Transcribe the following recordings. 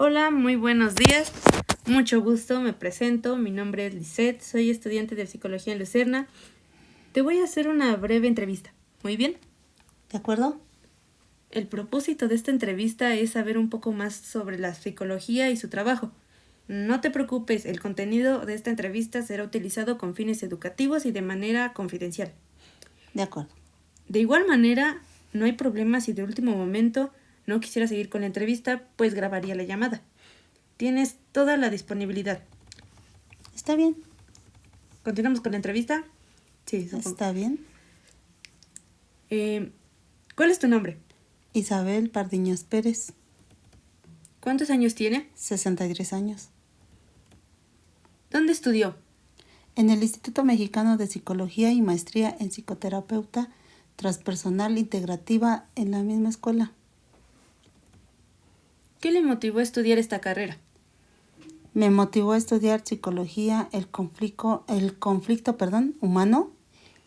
Hola, muy buenos días. Mucho gusto, me presento. Mi nombre es Lisette, soy estudiante de Psicología en Lucerna. Te voy a hacer una breve entrevista. ¿Muy bien? ¿De acuerdo? El propósito de esta entrevista es saber un poco más sobre la psicología y su trabajo. No te preocupes, el contenido de esta entrevista será utilizado con fines educativos y de manera confidencial. De acuerdo. De igual manera, no hay problema si de último momento no quisiera seguir con la entrevista, pues grabaría la llamada. Tienes toda la disponibilidad. ¿Está bien? ¿Continuamos con la entrevista? Sí, supongo. ¿Está bien? ¿Cuál es tu nombre? Isabel Pardiñas Pérez, ¿Cuántos años tiene? 63 años. ¿Dónde estudió? En el Instituto Mexicano de Psicología y Maestría en Psicoterapeuta Transpersonal Integrativa en la misma escuela. ¿Qué le motivó a estudiar esta carrera? Me motivó a estudiar psicología, el conflicto humano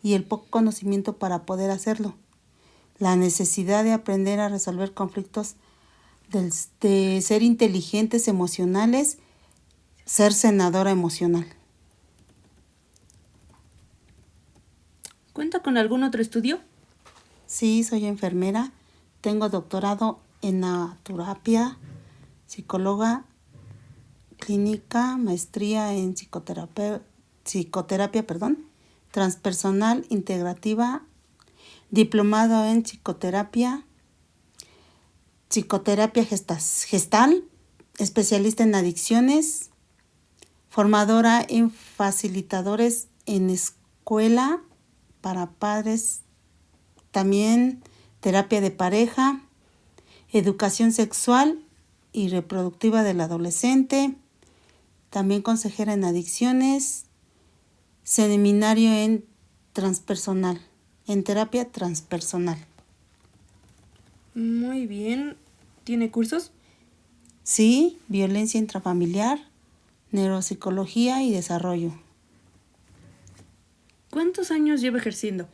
y el poco conocimiento para poder hacerlo. La necesidad de aprender a resolver conflictos, de ser inteligentes emocionales, ser sanadora emocional. ¿Cuenta con algún otro estudio? Sí, soy enfermera, tengo doctorado en naturopatía, psicóloga clínica, maestría en psicoterapia, transpersonal integrativa, diplomado en psicoterapia gestal, especialista en adicciones, formadora en facilitadores en escuela para padres, también terapia de pareja, educación sexual y reproductiva del adolescente, también consejera en adicciones, seminario en terapia transpersonal. Muy bien. ¿Tiene cursos? Sí, violencia intrafamiliar, neuropsicología y desarrollo. ¿Cuántos años lleva ejerciendo?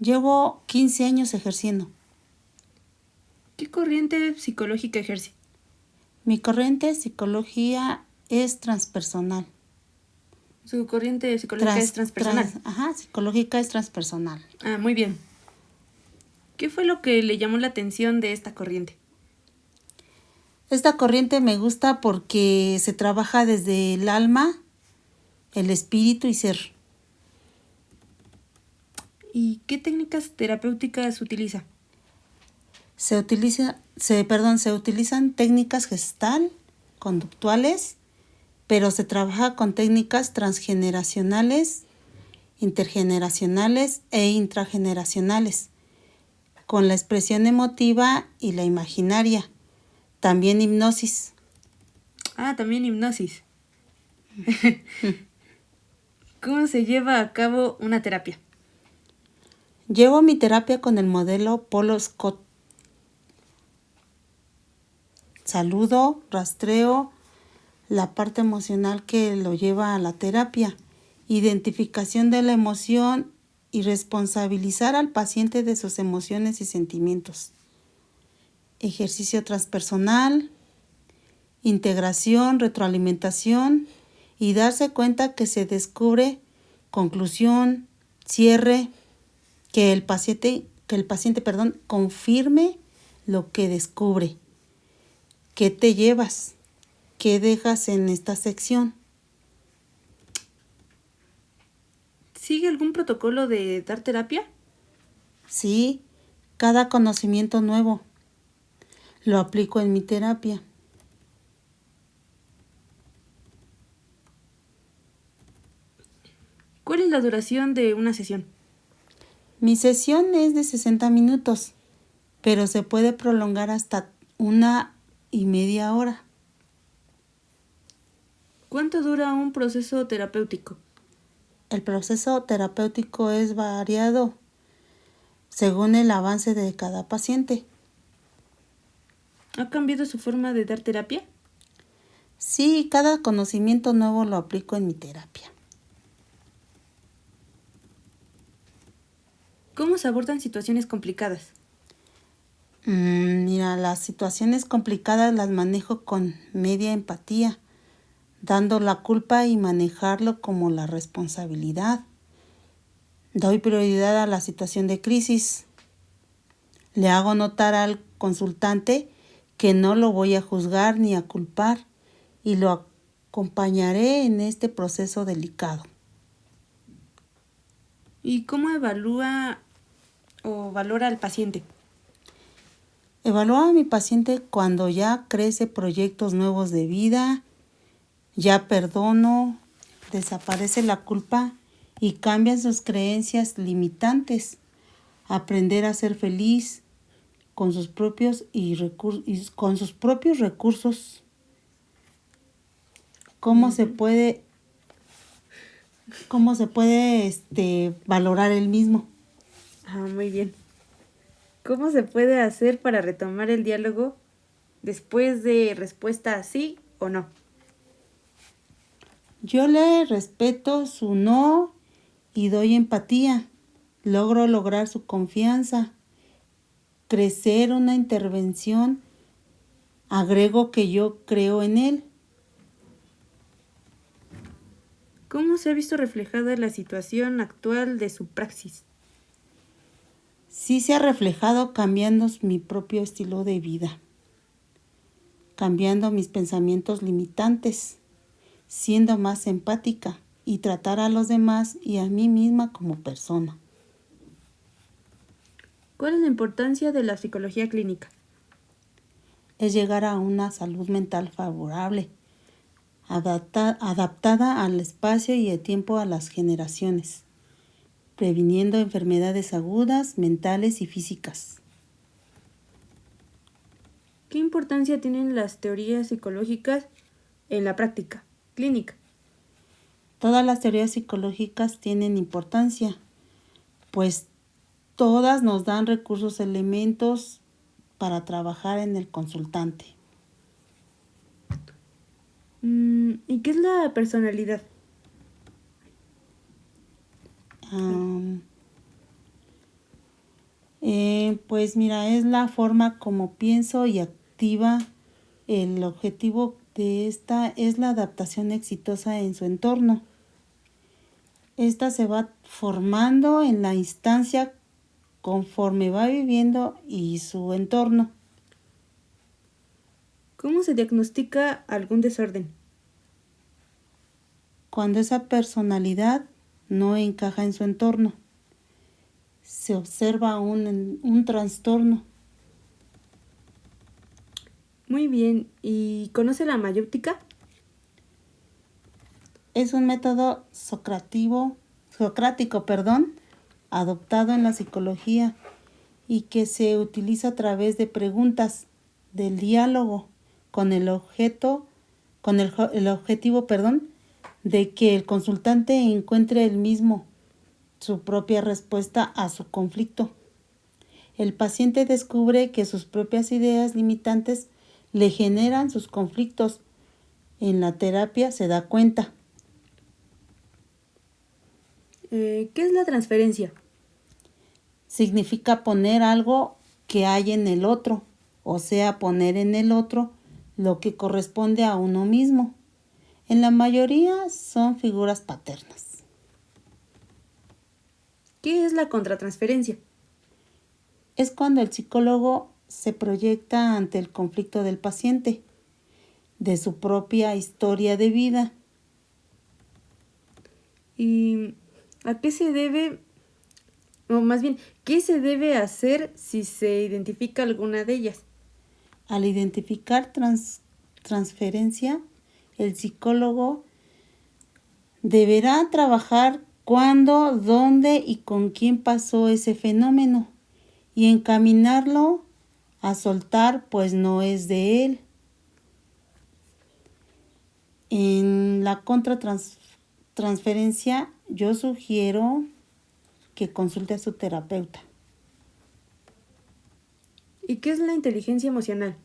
Llevo 15 años ejerciendo. ¿Qué corriente psicológica ejerce? Mi corriente psicología es transpersonal. Su corriente psicológica es transpersonal. Psicológica es transpersonal. Muy bien. ¿Qué fue lo que le llamó la atención de esta corriente? Esta corriente me gusta porque se trabaja desde el alma, el espíritu y ser. ¿Y qué técnicas terapéuticas utiliza? Se utilizan técnicas gestal, conductuales, pero se trabaja con técnicas transgeneracionales, intergeneracionales e intrageneracionales, con la expresión emotiva y la imaginaria, también hipnosis. También hipnosis. ¿Cómo se lleva a cabo una terapia? Llevo mi terapia con el modelo Polo Scott. Saludo, rastreo, la parte emocional que lo lleva a la terapia, identificación de la emoción y responsabilizar al paciente de sus emociones y sentimientos. Ejercicio transpersonal, integración, retroalimentación y darse cuenta que se descubre conclusión, cierre, que el paciente confirme lo que descubre. ¿Qué te llevas? ¿Qué dejas en esta sección? ¿Sigue algún protocolo de dar terapia? Sí, cada conocimiento nuevo lo aplico en mi terapia. ¿Cuál es la duración de una sesión? Mi sesión es de 60 minutos, pero se puede prolongar hasta 1.5 horas. ¿Cuánto dura un proceso terapéutico? El proceso terapéutico es variado según el avance de cada paciente. ¿Ha cambiado su forma de dar terapia? Sí, cada conocimiento nuevo lo aplico en mi terapia. ¿Cómo se abordan situaciones complicadas? Mira, las situaciones complicadas las manejo con media empatía, dando la culpa y manejarlo como la responsabilidad. Doy prioridad a la situación de crisis. Le hago notar al consultante que no lo voy a juzgar ni a culpar y lo acompañaré en este proceso delicado. ¿Y cómo evalúa o valora al paciente? Evalúo a mi paciente cuando ya crece proyectos nuevos de vida, ya perdono, desaparece la culpa y cambian sus creencias limitantes. Aprender a ser feliz con sus propios recursos. ¿Cómo se puede valorar el mismo? Muy bien. ¿Cómo se puede hacer para retomar el diálogo después de respuesta sí o no? Yo le respeto su no y doy empatía. Logro lograr su confianza. Crecer una intervención. Agrego que yo creo en él. ¿Cómo se ha visto reflejada la situación actual de su praxis? Sí se ha reflejado cambiando mi propio estilo de vida, cambiando mis pensamientos limitantes, siendo más empática y tratar a los demás y a mí misma como persona. ¿Cuál es la importancia de la psicología clínica? Es llegar a una salud mental favorable, adaptada al espacio y el tiempo a las generaciones, previniendo enfermedades agudas, mentales y físicas. ¿Qué importancia tienen las teorías psicológicas en la práctica clínica? Todas las teorías psicológicas tienen importancia, pues todas nos dan recursos, elementos para trabajar en el consultante. ¿Y qué es la personalidad? Pues mira, es la forma como pienso y activa. El objetivo de esta es la adaptación exitosa en su entorno. Esta se va formando en la instancia conforme va viviendo y su entorno. ¿Cómo se diagnostica algún desorden? Cuando esa personalidad no encaja en su entorno, se observa un trastorno. Muy bien. ¿Y conoce la mayéutica? Es un método socrático, adoptado en la psicología y que se utiliza a través de preguntas, del diálogo, con el objetivo, de que el consultante encuentre él mismo su propia respuesta a su conflicto. El paciente descubre que sus propias ideas limitantes le generan sus conflictos. En la terapia se da cuenta. ¿Qué es la transferencia? Significa poner algo que hay en el otro, o sea, poner en el otro lo que corresponde a uno mismo. En la mayoría son figuras paternas. ¿Qué es la contratransferencia? Es cuando el psicólogo se proyecta ante el conflicto del paciente, de su propia historia de vida. ¿Y a qué se debe, o más bien, qué se debe hacer si se identifica alguna de ellas? Al identificar transferencia, el psicólogo deberá trabajar cuándo, dónde y con quién pasó ese fenómeno y encaminarlo a soltar, pues no es de él. En la contratransferencia, yo sugiero que consulte a su terapeuta. ¿Y qué es la inteligencia emocional?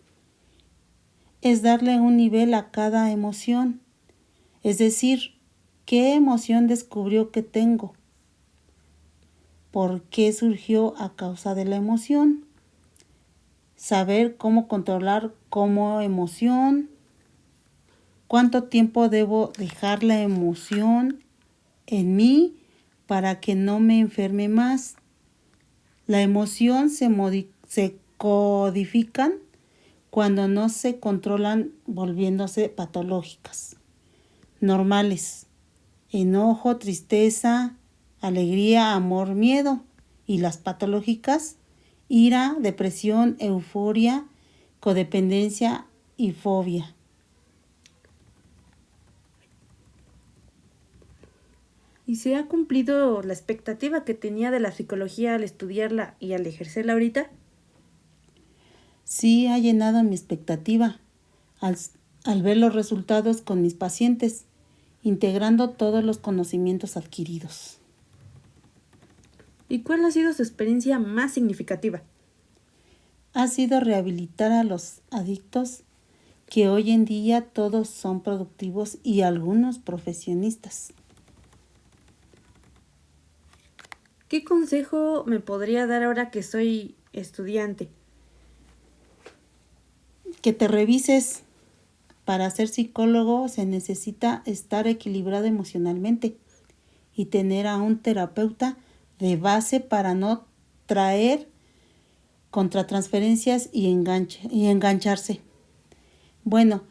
Es darle un nivel a cada emoción, es decir, ¿qué emoción descubrió que tengo? ¿Por qué surgió a causa de la emoción? saber cómo controlar como emoción, cuánto tiempo debo dejar la emoción en mí para que no me enferme más. La emoción se codifican cuando no se controlan volviéndose patológicas. Normales: enojo, tristeza, alegría, amor, miedo. Y las patológicas: ira, depresión, euforia, codependencia y fobia. ¿Y se ha cumplido la expectativa que tenía de la psicología al estudiarla y al ejercerla ahorita? Sí, ha llenado mi expectativa al ver los resultados con mis pacientes, integrando todos los conocimientos adquiridos. ¿Y cuál ha sido su experiencia más significativa? Ha sido rehabilitar a los adictos, que hoy en día todos son productivos y algunos profesionistas. ¿Qué consejo me podría dar ahora que soy estudiante? Que te revises. Para ser psicólogo se necesita estar equilibrado emocionalmente y tener a un terapeuta de base para no traer contratransferencias y engancharse. Bueno,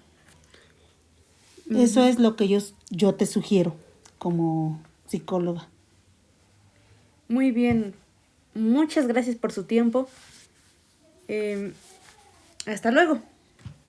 eso es lo que yo te sugiero como psicóloga. Muy bien. Muchas gracias por su tiempo. Hasta luego.